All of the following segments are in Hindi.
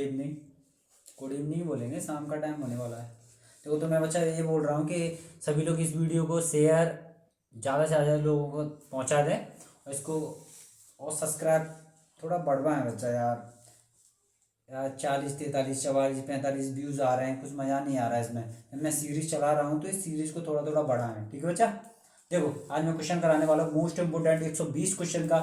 इवनिंग। गुड इवनिंग बोलेंगे, शाम का टाइम होने वाला है। तो मैं बच्चा ये बोल रहा हूँ कि सभी लोग इस वीडियो को शेयर ज़्यादा से ज़्यादा लोगों को पहुँचा दें और इसको और सब्सक्राइब थोड़ा बढ़वाएं बच्चा यार। 40 43 44 45 व्यूज़ आ रहे हैं, कुछ मज़ा नहीं आ रहा है इसमें। मैं सीरीज़ चला रहा हूँ तो इस सीरीज़ को थोड़ा थोड़ा बढ़ाएं, ठीक है बच्चा। देखो आज मैं क्वेश्चन कराने वाला हूँ मोस्ट इंपोर्टेंट 120 क्वेश्चन का।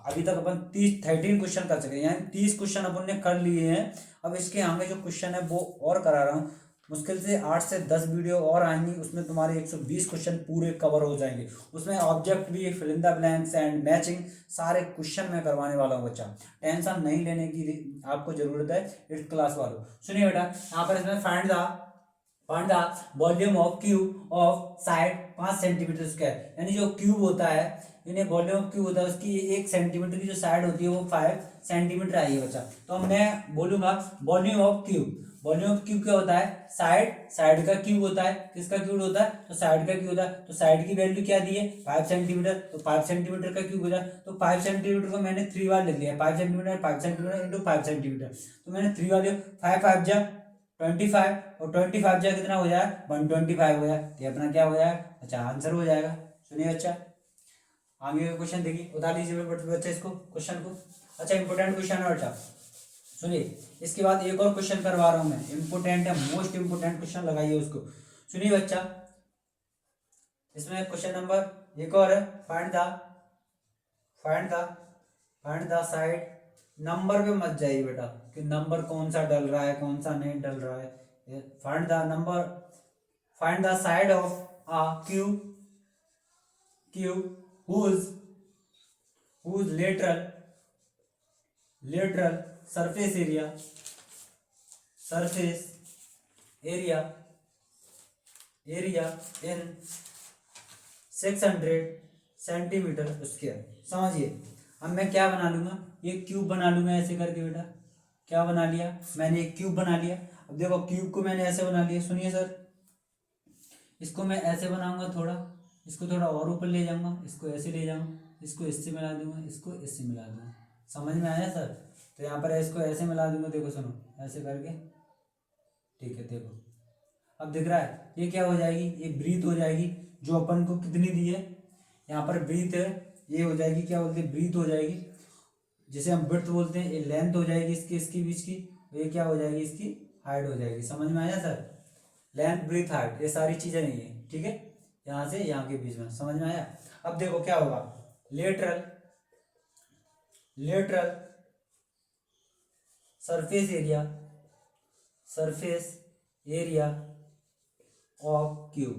अभी तक अपन 13 क्वेश्चन कर सके, यानी 30 क्वेश्चन अपन ने कर लिए हैं। अब इसके आगे जो क्वेश्चन है वो और करा रहा हूँ। मुश्किल से 8 से 10 वीडियो और आएंगी, उसमें तुम्हारे 120 क्वेश्चन पूरे कवर हो जाएंगे। उसमें ऑब्जेक्ट भी, fill in the blanks and matching सारे क्वेश्चन मैं करवाने वाला हूँ बच्चा। टेंशन नहीं लेने की आपको जरूरत है 8th क्लास वालों। सुनिए बेटा, यहाँ पर इसमें find the volume of cube of side 5 centimetre square, यानी जो क्यूब होता है, यानी वॉल्यूम ऑफ क्यूब होता है, उसकी 1 सेंटीमीटर की जो साइड होती है वो 5 सेंटीमीटर आई है बच्चा। तो मैं बोलूंगा volume of cube. Volume of cube क्या होता है? साइड का क्यूब होता है। किसका क्यूब होता है? तो साइड का क्यूब होता है। तो साइड की वैल्यू क्या दी है? 5 सेंटीमीटर। तो 5 सेंटीमीटर का क्यूब होता है। तो 5 सेंटीमीटर को मैंने 3 बार लिख लिया, 5 सेंटीमीटर 5 सेंटीमीटर इंटू 5 सेंटीमीटर। तो मैंने 3 बार लिया, 5 5 जा 25 और 25 जा कितना हो जाए? 125 हो जाए। तो अपना क्या हो जाएगा? अच्छा आंसर हो जाएगा। सुनिए अच्छा, आगे का क्वेश्चन देखिए, उतार लीजिए बच्चे इसको, क्वेश्चन को। अच्छा इंपोर्टेंट क्वेश्चन है बच्चा, सुनिए। इसके बाद एक और क्वेश्चन करवा रहा हूं मैं, इंपोर्टेंट है, मोस्ट इंपोर्टेंट क्वेश्चन लगाइए उसको। सुनिए बच्चा, इसमें क्वेश्चन नंबर एक और है, फाइंड द साइड। नंबर पे मत जाइए बेटा कि नंबर कौन सा डल रहा है कौन सा नहीं डल रहा है। Find the side of a cube whose lateral surface area in 600 centimetre square. समझिए, अब मैं क्या बना लूंगा, ये क्यूब बना लूंगा ऐसे करके बेटा। क्या बना लिया मैंने? एक क्यूब बना लिया। अब देखो क्यूब को मैंने ऐसे बना लिया। सुनिए सर, इसको मैं ऐसे बनाऊंगा, थोड़ा इसको थोड़ा और ऊपर ले जाऊंगा, इसको ऐसे ले जाऊंगा, इसको इससे मिला दूंगा, इसको इससे मिला दूंगा। समझ में आया सर? तो यहाँ पर इसको ऐसे मिला दूंगा, देखो सुनो, ऐसे करके, ठीक है। देखो अब दिख रहा है ये क्या हो जाएगी? ये ब्रीथ हो जाएगी, जो अपन को कितनी दी है यहाँ पर ब्रीथ है, ये हो जाएगी, क्या बोलते हैं, ब्रीथ हो जाएगी, जिसे हम ब्रीथ बोलते हैं। ये लेंथ हो जाएगी इसकी बीच की, ये क्या हो जाएगी? इसकी हाइट हो जाएगी। समझ में आया सर? लेंथ ब्रीथ हाइट ये सारी चीजें नहीं है, ठीक है, यहाँ से यहाँ के बीच में। समझ में आया? अब देखो क्या होगा, lateral surface area of cube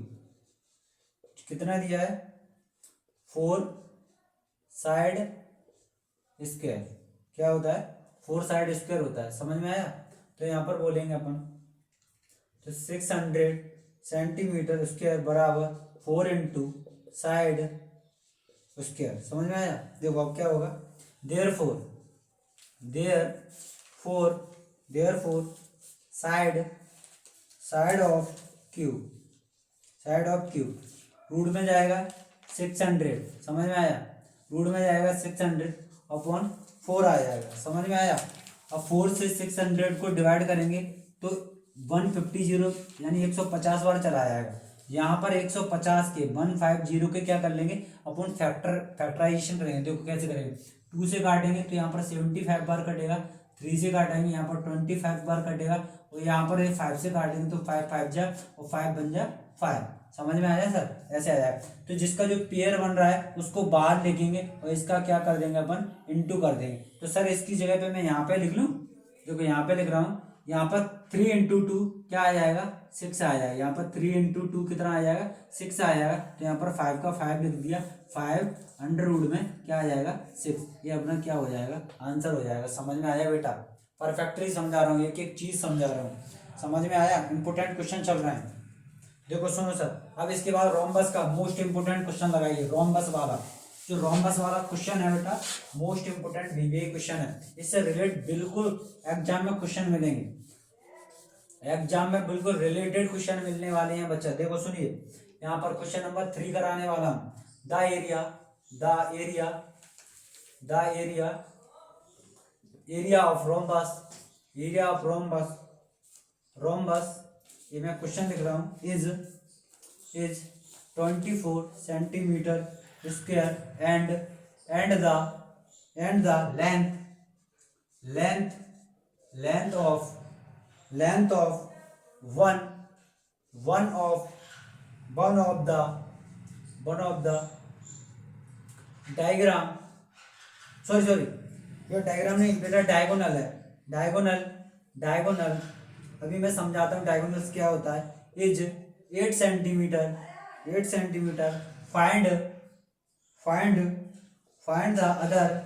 कितना दिया है? 4 साइड स्क्वायर। क्या होता है? 4 साइड स्क्वायर होता है। समझ में आया? तो यहाँ पर बोलेंगे अपन, तो 600 सेंटीमीटर स्क्वायर बराबर 4 इंटू साइड स्क्वायर। समझ में आया? देखो अब क्या होगा, therefore side of cube root में जाएगा 600। समझ में आया? रूट में जाएगा 600 अपॉन 4 आ जाएगा। समझ में आया? अब 4 से 600 को डिवाइड करेंगे तो 150 यानी 150 बार चला जाएगा। यहाँ पर 150 के 150 के क्या कर लेंगे, अपन फैक्टराइजेशन करेंगे। देखो कैसे करेंगे, 2 से काटेंगे तो यहाँ पर 75 बार कटेगा, 3 से काटेंगे यहाँ पर 25 बार कटेगा, और यहाँ पर 5 से काटेंगे तो 5 5 जा और 5 बन जा 5। समझ में आया सर? ऐसे आ जाएगा। तो जिसका जो पेयर बन रहा है उसको बाहर लिखेंगे और इसका क्या कर देंगे अपन, इंटू कर देंगे। तो सर इसकी जगह पे मैं यहाँ पे लिख लूँ, देखो यहाँ पे लिख रहा हूँ, यहाँ पर 3 इंटू 2 क्या आ जाएगा? 6 आ जाएगा। यहाँ पर 3 इंटू 2 कितना आ जाएगा? 6 आ जाएगा। तो यहाँ पर 5 का 5 लिख दिया, 5 अंडर रूट में क्या आ जाएगा? 6। ये अपना क्या हो जाएगा? आंसर हो जाएगा। समझ में आया बेटा? परफेक्टली समझा रहा हूँ, एक एक चीज समझा रहा हूँ। समझ में आया? इंपोर्टेंट क्वेश्चन चल रहे हैं। देखो सुनो सर, अब इसके बाद रोम्बस का मोस्ट इंपोर्टेंट क्वेश्चन लगाइए। रोम्बस वाला, जो रोम्बस वाला क्वेश्चन है बेटा, मोस्ट इंपोर्टेंट वीवीआई क्वेश्चन है। इससे रिलेटेड बिल्कुल एग्जाम में क्वेश्चन मिलेंगे, एग्जाम में बिल्कुल रिलेटेड क्वेश्चन मिलने वाले हैं बच्चा। देखो सुनिए, यहाँ पर क्वेश्चन नंबर 3 कराने वाला हूँ। The area of rhombus area of rhombus, rhombus ये मैं क्वेश्चन लिख रहा हूँ, is 24 centimetre square and the length of one of the diagram, sorry ये डायग्राम नहीं बेटा, डायगोनल है, डायगोनल अभी मैं समझाता हूँ डायगोनल्स क्या होता है। Is 8 centimetre find the other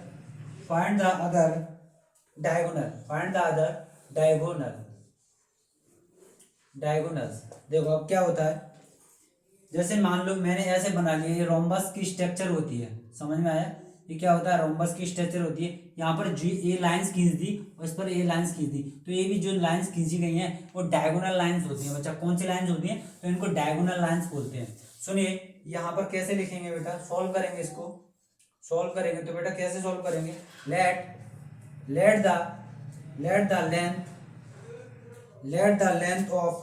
diagonals. देखो अब क्या होता है, जैसे मान लो मैंने ऐसे बना लिया, ये रोम्बस की स्ट्रक्चर होती है, समझ में आया? ये क्या होता है, रोम्बस की स्ट्रक्चर होती है। यहाँ पर जी ए लाइंस खींच दी और इस पर ए लाइंस खींच दी, तो ये भी जो लाइंस खींची गई हैं वो डायगोनल लाइंस होती हैं। बच्चा कौन सी लाइंस होती हैं? तो इनको डायगोनल लाइंस बोलते हैं। सुनिए यहाँ पर कैसे लिखेंगे बेटा, सॉल्व करेंगे इसको, सॉल्व करेंगे तो बेटा कैसे सॉल्व करेंगे, let the length of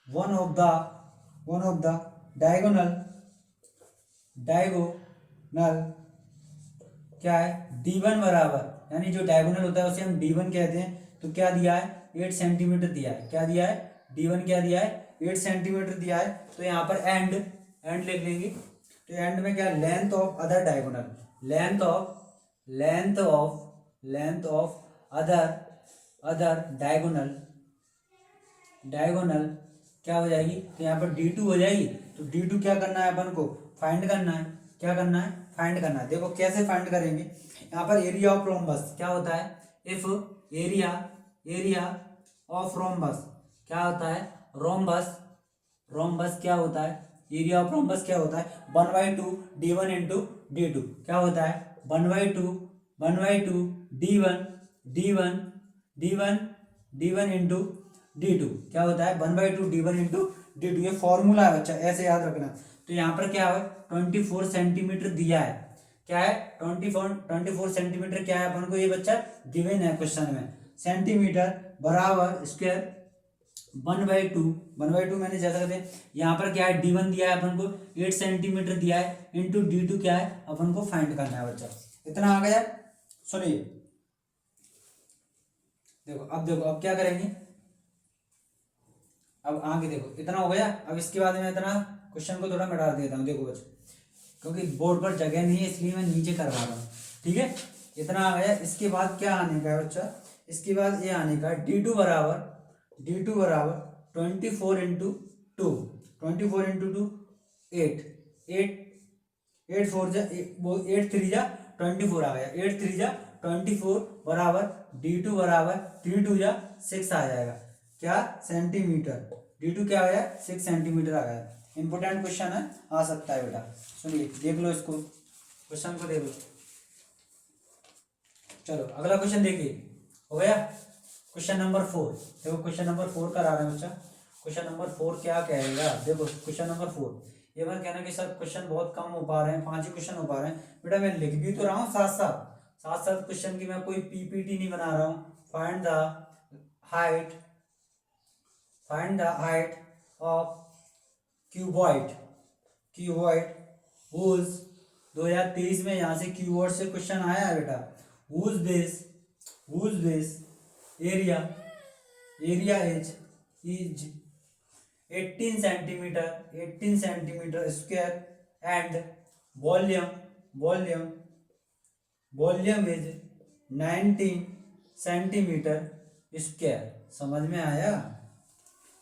one of the diagonal क्या है, D1 बराबर, यानी जो डायगोनल होता है उसे हम D1 कहते हैं। तो क्या दिया है, 8 सेंटीमीटर दिया है। क्या दिया है, D1 क्या दिया है, 8 सेंटीमीटर दिया है। तो यहाँ पर एंड लिख लेंगे। तो एंड में क्या, length of other diagonal, length of other diagonal क्या हो जाएगी, तो यहाँ पर D2 हो जाएगी। तो D2 क्या करना है अपन को, फाइंड करना है। क्या करना है, फाइंड करना है। देखो कैसे फाइंड करेंगे, यहाँ पर एरिया ऑफ रोम्बस क्या होता है, इफ एरिया ऑफ रोम्बस क्या होता है, रोम्बस क्या होता है, एरिया ऑफ रोम्बस क्या होता है, 1/2 D1 इंटू D2 क्या होता है, 1/2 D1 इंटू D2 क्या होता है, 1/2 D1 इंटू D2। ये फॉर्मूला है बच्चा, ऐसे याद रखना। तो यहाँ पर क्या है, 24 सेंटीमीटर दिया है। क्या है, 24 सेंटीमीटर क्या है अपन को, ये बच्चा गिवन है क्वेश्चन में। सेंटीमीटर बराबर स्क्वायर 1/2 मैंने जैसा कहते, यहाँ पर क्या है, D1 दिया है अपन को 8 सेंटीमीटर दिया है, इंटू D2 क्या है अपन को फाइंड करना है बच्चा। इतना आ गया। सुनिए देखो अब क्या करेंगे, अब आगे देखो इतना हो गया। अब इसके बाद में इतना क्वेश्चन को थोड़ा मिटा देता हूँ, देखो बच्चों, क्योंकि बोर्ड पर जगह नहीं है इसलिए मैं नीचे करवा रहा हूँ, ठीक है। इतना आ गया। इसके बाद क्या आने का है बच्चा, इसके बाद ये आने का D2 बराबर 24 इंटू 2, 8 4 जा 8 3 जा 24 आ गया, 8 3 जा 24 बराबर D2 बराबर 3 2 जा 6 आ जाएगा। क्या, सेंटीमीटर। D2 क्या आया, 6 सेंटीमीटर आ गया। इंपोर्टेंट क्वेश्चन है, आ सकता है बेटा। सुनिए देख लो इसको, क्वेश्चन को देख लो। चलो अगला क्वेश्चन देखिए, हो गया क्वेश्चन नंबर 4। देखो क्वेश्चन नंबर 4 करा रहे हैं बच्चा। क्वेश्चन नंबर 4 क्या कहेगा, देखो क्वेश्चन नंबर 4। ये बार कहना कि सर क्वेश्चन बहुत कम हो पा रहे हैं, 5 ही क्वेश्चन हो पा रहे हैं। बेटा मैं लिख भी तो रहा हूँ साथ साथ क्वेश्चन की, मैं कोई पीपीटी नहीं बना रहा हूँ। Find the height of cuboid whose 2023 में यहाँ से कीवर्ड से क्वेश्चन आया है बेटा। Whose this area is 18 centimetre square and volume is 19 centimetre square. समझ में आया।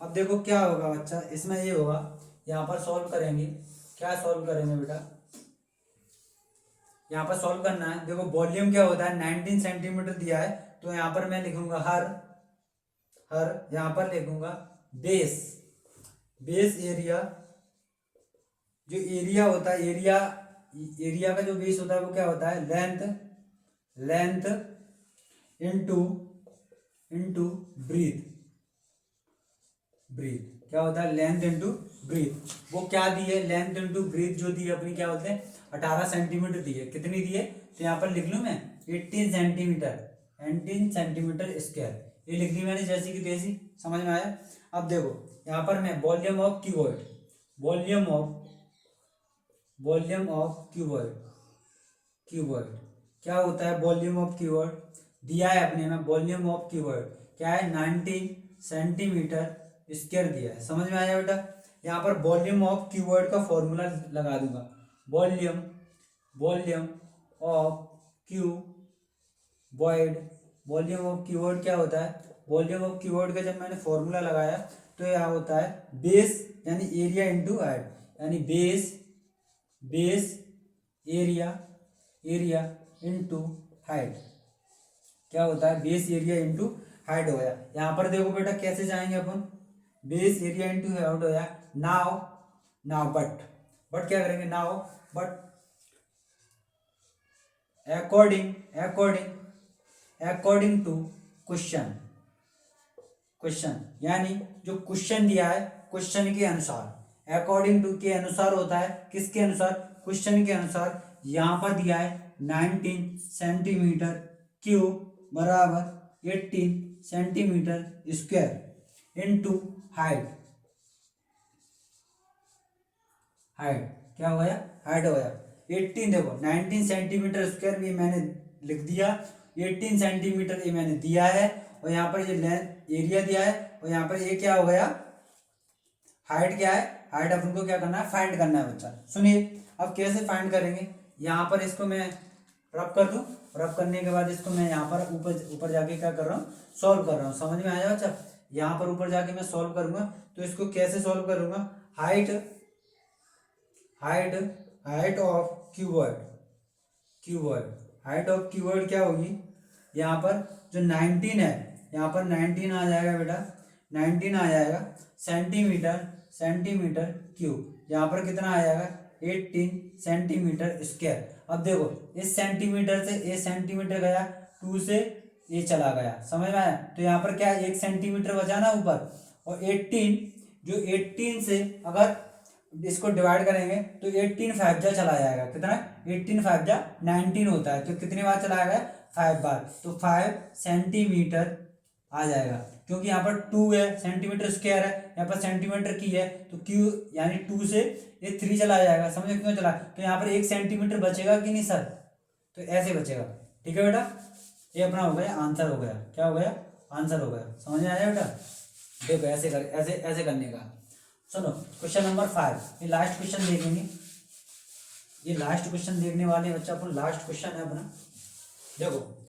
अब देखो क्या होगा बच्चा, इसमें ये होगा, यहाँ पर सॉल्व करेंगे। क्या सॉल्व करेंगे बेटा, यहाँ पर सॉल्व करना है। देखो वॉल्यूम क्या होता है, 19 सेंटीमीटर दिया है, तो यहाँ पर मैं लिखूंगा हर यहाँ पर लिखूंगा बेस एरिया। जो एरिया होता है, एरिया का जो बेस होता है वो क्या होता है, लेंथ इंटू ब्रीथ। क्या होता है, लेंथ इंटू ब्रीथ। वो क्या दी है, लेंथ इंटू ब्रीथ जो दी है अपनी, क्या बोलते हैं, 18 सेंटीमीटर दी है। कितनी दी है? तो यहाँ पर लिख लूँ मैं 18 सेंटीमीटर, 18 सेंटीमीटर स्क्वायर। ये लिख दी मैंने जैसी की तैसी। समझ में आया? अब देखो यहाँ पर मैं volume of cuboid, volume of cuboid क्या होता है? वॉल्यूम ऑफ क्यूबॉइड दिया है अपने में, वॉल्यूम ऑफ क्यूबॉइड क्या है? 19 सेंटीमीटर स्क्वायर दिया है। समझ में आया बेटा? यहाँ पर वॉल्यूम ऑफ क्यूबॉइड का फॉर्मूला लगा दूंगा। Volume of cuboid, volume of cuboid क्या होता है? वॉल्यूम ऑफ क्यूबॉइड का जब मैंने फॉर्मूला लगाया तो यह होता है बेस यानी एरिया इंटू हाइट, यानी बेस एरिया इंटू हाइट। क्या होता है? बेस एरिया इंटू हाइट हो गया। यहाँ पर देखो बेटा कैसे जाएंगे अपन, बेस एरिया इंटू हाइट हो गया। नाउ बट क्या करेंगे? Now but according to question, यानी जो क्वेश्चन दिया है क्वेश्चन के अनुसार, अकॉर्डिंग टू के अनुसार होता है। किसके अनुसार? क्वेश्चन के अनुसार। यहाँ पर दिया है 19 सेंटीमीटर क्यूब बराबर 18 सेंटीमीटर स्क्वायर इंटू हाइट। क्या हो गया? हाइट हो गया 18। देखो 19 सेंटीमीटर स्क्वायर में मैंने लिख दिया, 18 सेंटीमीटर ये मैंने दिया है, और यहाँ पर ये लेंथ एरिया दिया है, और यहाँ पर ये क्या हो गया? हाइट क्या है? हाइट अपन को क्या करना है? फाइंड करना है बच्चा। सुनिए अब कैसे फाइंड करेंगे। यहाँ पर इसको मैं रब कर दूं, रब करने के बाद इसको मैं यहाँ पर ऊपर जाके क्या कर रहा हूँ? सॉल्व कर रहा हूँ। समझ में आया बच्चा? यहाँ पर ऊपर जाके मैं सॉल्व करूंगा। तो इसको कैसे सॉल्व करूंगा? Height of cuboid, height of cuboid क्या होगी? यहाँ पर जो 19 है, यहाँ पर 19 आ जाएगा बेटा, 19 आ जाएगा सेंटीमीटर क्यूब। यहाँ पर कितना आ जाएगा? 18 सेंटीमीटर स्क्वायर। अब देखो इस सेंटीमीटर से ये सेंटीमीटर गया, 2 से ये चला गया। समझ में आया? तो यहाँ पर क्या 1 सेंटीमीटर बचा ना ऊपर, और 18 जो 18 से अगर इसको डिवाइड करेंगे तो 18 5 जा चला जाएगा। कितना? 18 5 जा 19 होता है। तो कितनी बार चला गया? 5 बार। तो 5 सेंटीमीटर आ जाएगा, क्योंकि यहाँ पर 2 है, सेंटीमीटर स्क्वायर है, यहाँ पर सेंटीमीटर की है, तो क्यू यानी 2 से ये 3 चला जाएगा। समझे क्यों चला? तो यहाँ पर 1 सेंटीमीटर बचेगा कि नहीं सर? तो ऐसे बचेगा। ठीक है बेटा, ये अपना हो गया आंसर हो गया। क्या हो गया? आंसर हो गया। समझ में आया बेटा? देखो ऐसे करने का। सुनो क्वेश्चन नंबर 5, ये लास्ट क्वेश्चन देखेंगे। ये लास्ट क्वेश्चन देखने वाले बच्चा अपन, लास्ट क्वेश्चन है अपना। देखो